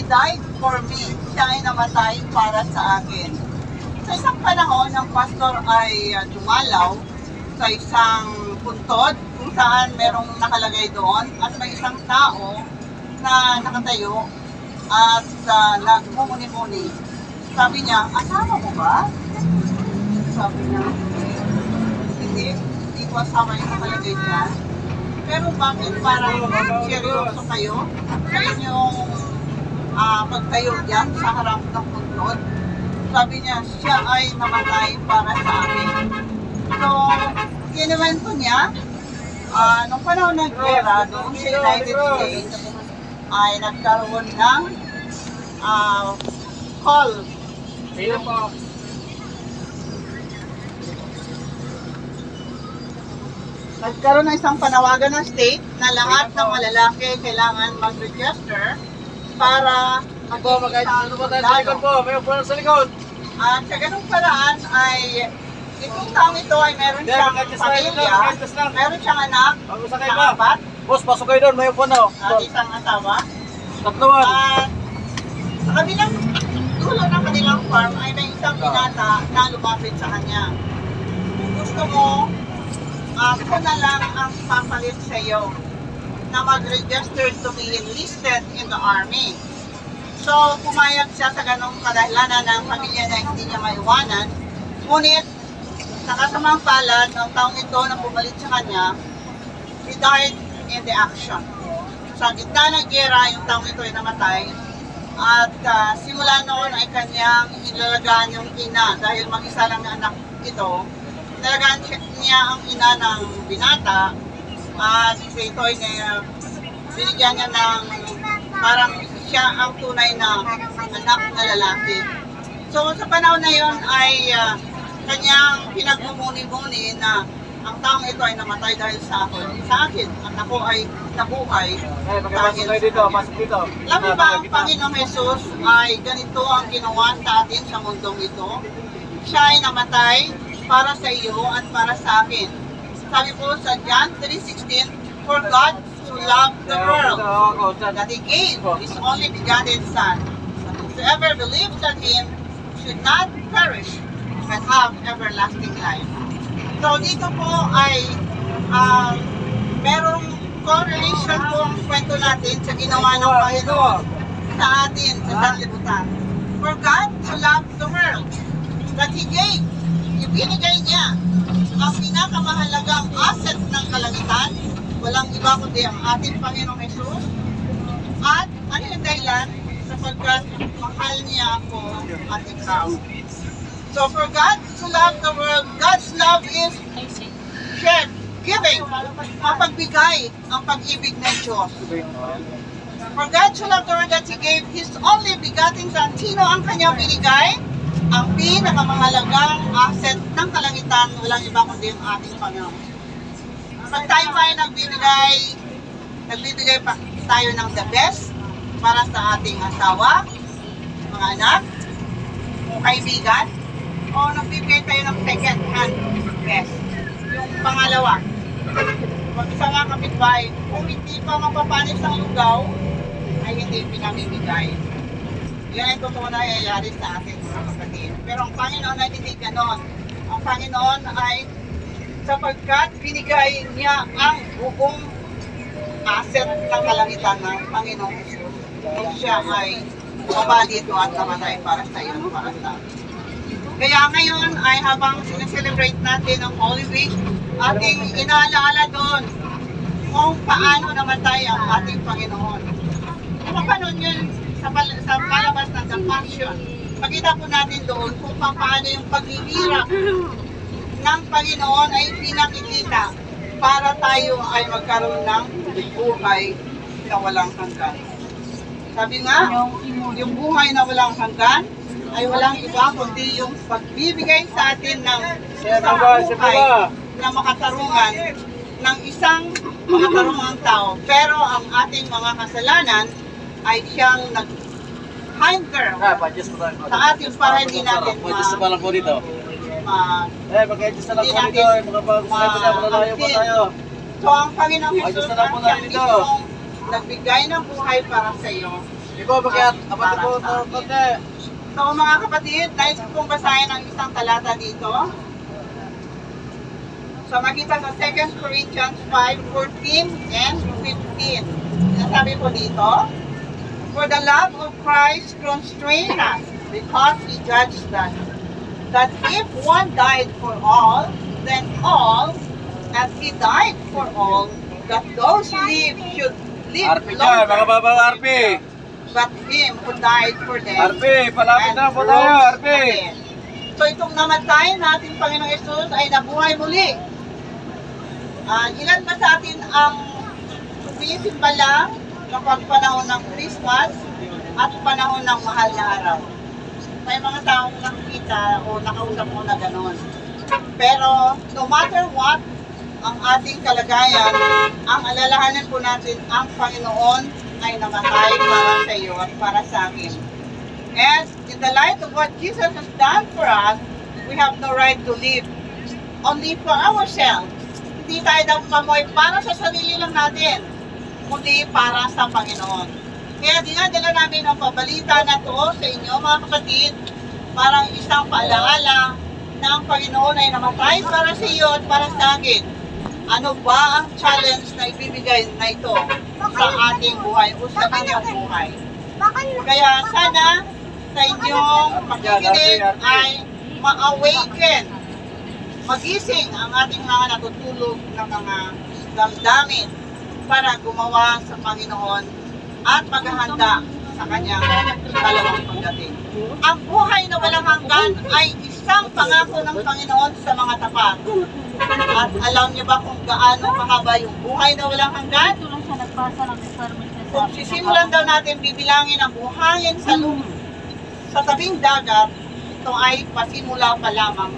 He died for me. Siya ay namatay para sa akin. Sa isang panahon, ang pastor ay dumalaw sa isang puntod kung saan merong nakalagay doon at may isang tao na nakatayo at nagmumuni-muni. Sabi niya, asawa mo ba? Sabi niya, hindi ko asawa yung nakalagay niya. Pero bakit parang seryoso kayo sa inyong pagtayo dyan sa harap ng puntod? Sabi niya, siya ay namatay para sa amin. So, kinuwento niya, nung panahon ng gera doon sa United States, ay nagkaroon ng call. Nagkaroon ng isang panawagan ng state na lahat ng malalaki kailangan mag-register para May sa likod. At sa ganung paraan ay itong taong ito ay meron siyang pamilya, meron siyang anak, na 4. Boss, pasok kayo doon, may upuan na. At isang asawa. Tatluan. At sa kabilang dulo ng kanilang farm ay may isang binata na lumapit sa kanya. Kung gusto mo, ako na lang ang papalit sa iyo na mag-register to be enlisted in the army. So, pumayag siya sa ganong kadahilanan ng pamilya na hindi niya maiwanan. Ngunit, sa kasamang palad ng taong ito na pumalit sa kanya, he died in the action. Sa gitna ng gera, yung taong ito ay namatay. At simula noon ay kanyang inilalagaan yung ina dahil mag-isa lang na anak ito. Inilalagaan niya ang ina ng binata at ito ay binigyan niya ng parang siya ang tunay na anak na lalaki. So sa panahon na yon ay kanyang pinagmumuni-muni na ang taong ito ay namatay dahil sa akin at ako ay nabuhay. Pasok kayo dito, pasok dito. Alam mo ba ang Panginoong Jesus ay ganito ang ginawa sa atin sa mundong ito? Siya ay namatay para sa iyo at para sa akin. Sabi po sa John 3:16, for God to love the world, that He gave His only begotten Son, that whoever believes on Him should not perish, but have everlasting life. So dito po ay merong correlation po ang kwento natin sa ginawa ng Panginoon sa atin, sa sanlibutan. For God to love the world, that He gave, ibinigay niya ang pinakamahalagang asset ng kalangitan, walang iba kundi ang ating Panginoong Jesus. At ano yung dahilan? Sapagkat mahal niya ako at ikaw. So for God to love the world, God's love is shared, giving, mapagbigay ang pag-ibig ng Diyos. For God to love the world that He gave His only begotten Son. Sino ang kanyang binigay? Ang pinakamahalagang asset ng kalangitan, walang iba kundi ang ating Panginoon. Pag tayo ay nagbibigay pa tayo ng the best para sa ating asawa, mga anak, kaibigan, o nagbibigay tayo ng second hand best. Yung pangalawa, pag isang kapitbahay, kung hindi pa mapapanis ang lugaw, ay hindi pinamimigay. Yan ay totoo na nangyayari sa ating mga kapatid. Pero ang Panginoon ay hindi ganon. Ang Panginoon ay sapagkat binigay niya ang buong asset ng kalangitan ng Panginoong Jesus. Kung siya ay mabali ito at namatay para sa iyo, para sa atin. Kaya ngayon ay habang sineselebrate natin ang Holy Week, ating inaalaala doon kung paano namatay ang ating Panginoon. Kapanoon yun sa palabas ng The Passion, makita po natin doon kung paano yung paghihirap ng Panginoon ay pinakikita para tayo ay magkaroon ng buhay na walang hanggan. Sabi nga, yung buhay na walang hanggan ay walang iba kundi yung pagbibigay sa atin ng isang buhay na makatarungan ng isang makatarungang tao. Pero ang ating mga kasalanan ay siyang nag-hinder sa ating para hindi natin mag-adjust na lang po dito. Mag-adjust na lang po dito. Malayo po tayo. So ang Panginoong Jesus ang siyang mismong nagbigay ng buhay para sa iyo. Ikaw, bakit? Abot Para ko sa ito, akin. konti. So mga kapatid, nais ko pong basahin ang isang talata dito. So makita sa 2 Corinthians 5:14 and 15. Sinasabi po dito, for the love of Christ constrains us, because we judge that if one died for all, then all, as he died for all, that those who live should live RP dyan, mga longer. babang RP. But him who died for them RP, palapit na po tayo, rose RP. again. So itong namatay natin Panginoong Yesus ay nabuhay muli. Ilan ba sa atin ang sumisimba lang kapag panahon ng Christmas at panahon ng mahal na araw? May mga taong nakikita o nakausap mo na gano'n. Pero no matter what ang ating kalagayan, ang alalahanan po natin ang Panginoon ay namatay para sa iyo at para sa akin. And in the light of what Jesus has done for us, we have no right to live only for ourselves. Hindi tayo daw mamoy para sa sarili lang natin, kundi para sa Panginoon. Kaya dinadala namin ang pabalita na to sa inyo mga kapatid, parang isang paalaala na ang Panginoon ay namatay para sa iyo at para sa akin. Ano ba ang challenge na ibibigay na ito sa ating buhay o sa kanyang buhay? Kaya sana sa inyong pakikinig ay ma-awaken, magising ang ating mga natutulog na mga damdamin para gumawa sa Panginoon at maghahanda sa kanyang ikalawang pagdating. Ang buhay na walang hanggan ay isang pangako ng Panginoon sa mga tapat. At alam niyo ba kung gaano kahaba yung buhay na walang hanggan? Kung sisimulan daw natin bibilangin ang buhayin sa tabing dagat, ito ay pasimula pa lamang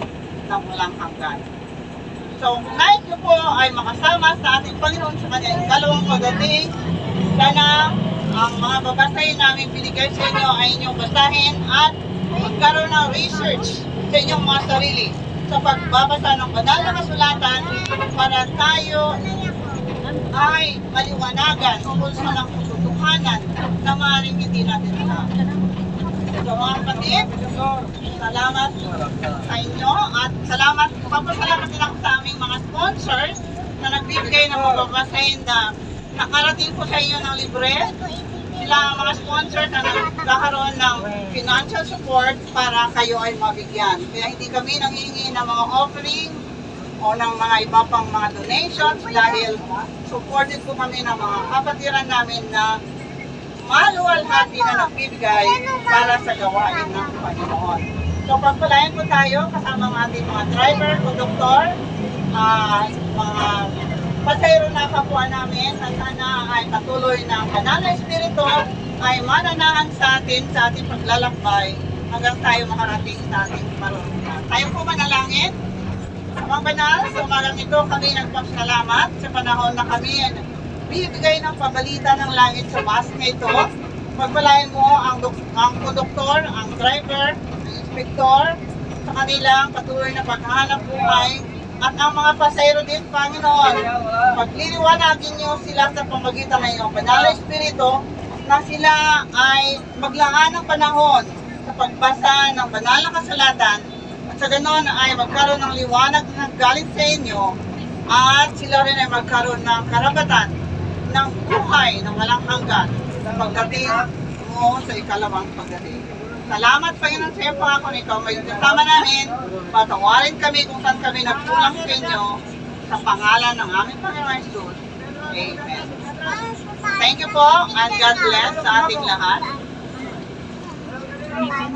ng walang hanggan. So, nais niyo po ay makasama sa ating Panginoon sa kanyang ikalawang pagdating. Sana ang mga babasahin namin binigay sa inyo ay inyong basahin at magkaroon ng research sa inyong mga sarili sa pagbabasa ng banal na kasulatan para tayo ay maliwanagan tungkol sa ng katotohanan na maaaring hindi natin alam. So mga kapatid, salamat sa inyo at papasalamat din ako sa aming mga sponsors na nagbibigay ng mga babasahin na nakarating po sa inyo ng libre. Sila ang mga sponsors na nagkakaroon ng financial support para kayo ay mabigyan. Kaya hindi kami nanghihingi ng mga offering o ng mga iba pang mga donations dahil supported po kami ng mga kapatiran namin na maluwalhati na nagbibigay para sa gawain ng Panginoon. So pagpalayan po tayo kasama ang ating mga driver, konduktor, mga pasayro na kapwa namin na sana ay patuloy na ang banal na espiritu ay mananahan sa ating paglalakbay hanggang tayo makarating sa ating parusaan. Tayo po manalangin. Mga banal, sa umagang ito kami nagpasalamat sa panahon na kami bibigay ng pabalita ng langit sa mas na ito. Pagpalayan mo ang konduktor, ang driver, ang inspektor, sa kanilang patuloy na paghahanap buhay. At ang mga pasayro din, Panginoon, pagliliwanagin niyo sila sa pamagitan ng iyong banal na espiritu na sila ay maglaan ng panahon sa pagbasa ng banal na kasulatan at sa ganon ay magkaroon ng liwanag na galing sa inyo at sila rin ay magkaroon ng karapatan ng buhay na walang hanggan pagdating mo sa ikalawang pagdating. Salamat Panginoon sa iyo pangako na ikaw may kasama namin. Patawarin kami kung saan kami nagkulang sa inyo sa pangalan ng aming Panginoon Jesus. Amen. Thank you po and God bless sa ating lahat. Amen.